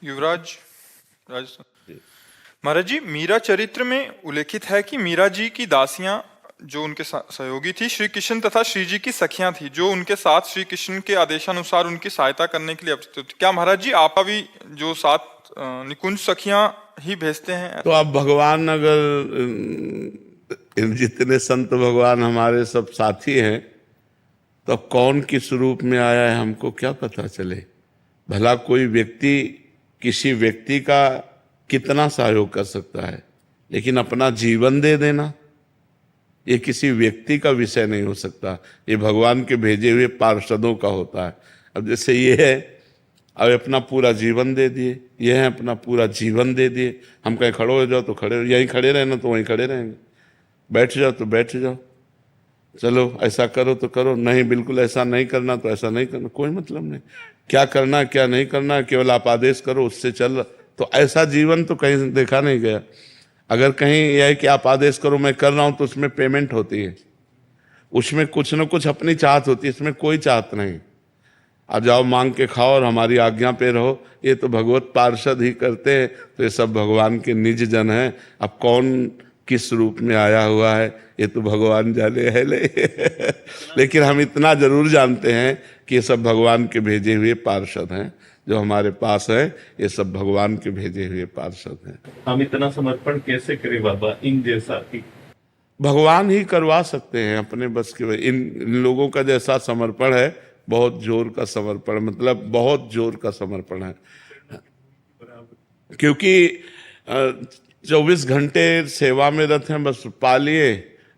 युवराज राजस्थान। महाराज जी, मीरा चरित्र में उल्लेखित है कि मीरा जी की दासियां जो उनके सहयोगी थी श्री कृष्ण तथा श्री जी की सखियां थी, जो उनके साथ श्री कृष्ण के आदेशानुसार उनकी सहायता करने के लिए अवतरित थी। क्या महाराज जी आप भी जो सात निकुंज सखियां ही भेजते हैं? तो अब भगवान अगर जितने संत भगवान हमारे सब साथी हैं, तो अब कौन किस रूप में आया है हमको क्या पता चले। भला कोई व्यक्ति किसी व्यक्ति का कितना सहयोग कर सकता है, लेकिन अपना जीवन दे देना ये किसी व्यक्ति का विषय नहीं हो सकता, ये भगवान के भेजे हुए पार्षदों का होता है। अब जैसे ये है, अब अपना पूरा जीवन दे दिए, ये है अपना पूरा जीवन दे दिए। हम कहीं खड़े हो जाओ तो खड़े, यहीं खड़े रहना तो वहीं खड़े रहेंगे, बैठ जाओ तो बैठ जाओ, चलो ऐसा करो तो करो, नहीं बिल्कुल ऐसा नहीं करना तो ऐसा नहीं करना, कोई मतलब नहीं। क्या करना क्या नहीं करना केवल आप आदेश करो, उससे चल। तो ऐसा जीवन तो कहीं देखा नहीं गया। अगर कहीं यह है कि आप आदेश करो मैं कर रहा हूं, तो उसमें पेमेंट होती है, उसमें कुछ न कुछ अपनी चाहत होती है, इसमें कोई चाहत नहीं। आ जाओ मांग के खाओ और हमारी आज्ञा पे रहो, ये तो भगवत पार्षद ही करते हैं। तो ये सब भगवान के निज जन हैं। अब कौन किस रूप में आया हुआ है ये तो भगवान जाने है लेकिन हम इतना जरूर जानते हैं कि ये सब भगवान के भेजे हुए पार्षद हैं। जो हमारे पास है ये सब भगवान के भेजे हुए पार्षद हैं। हम इतना समर्पण कैसे करें बाबा, इन जैसा कि भगवान ही करवा सकते हैं अपने बस के। इन लोगों का जैसा समर्पण है, बहुत जोर का समर्पण, मतलब बहुत जोर का समर्पण है। क्योंकि 24 घंटे सेवा में रहते हैं, बस पा लिए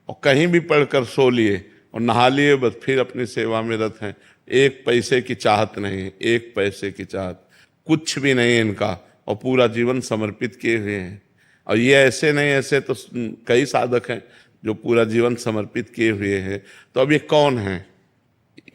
और कहीं भी पढ़कर सो लिए और नहा लिए, बस फिर अपनी सेवा में रहते हैं। एक पैसे की चाहत नहीं, एक पैसे की चाहत कुछ भी नहीं इनका, और पूरा जीवन समर्पित किए हुए हैं। और ये ऐसे नहीं, ऐसे तो कई साधक हैं जो पूरा जीवन समर्पित किए हुए हैं। तो अब ये कौन है?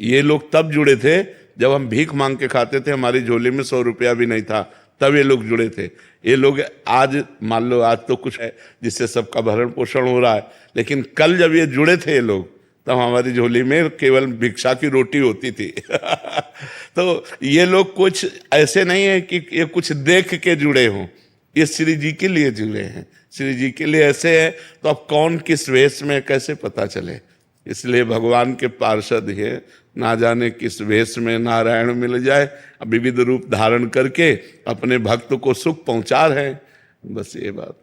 ये लोग तब जुड़े थे जब हम भीख मांग के खाते थे, हमारी झोली में 100 रुपया भी नहीं था, तब ये लोग जुड़े थे। ये लोग आज मान लो आज तो कुछ है जिससे सबका भरण पोषण हो रहा है, लेकिन कल जब ये जुड़े थे ये लोग, तब हमारी झोली में केवल भिक्षा की रोटी होती थी तो ये लोग कुछ ऐसे नहीं है कि ये कुछ देख के जुड़े हों, ये श्री जी के लिए जुड़े हैं, श्री जी के लिए ऐसे है। तो अब कौन किस वेश में कैसे पता चले? इसलिए भगवान के पार्षद ही ना जाने किस वेश में नारायण मिल जाए, विविध रूप धारण करके अपने भक्त को सुख पहुंचा रहे हैं। बस ये बात।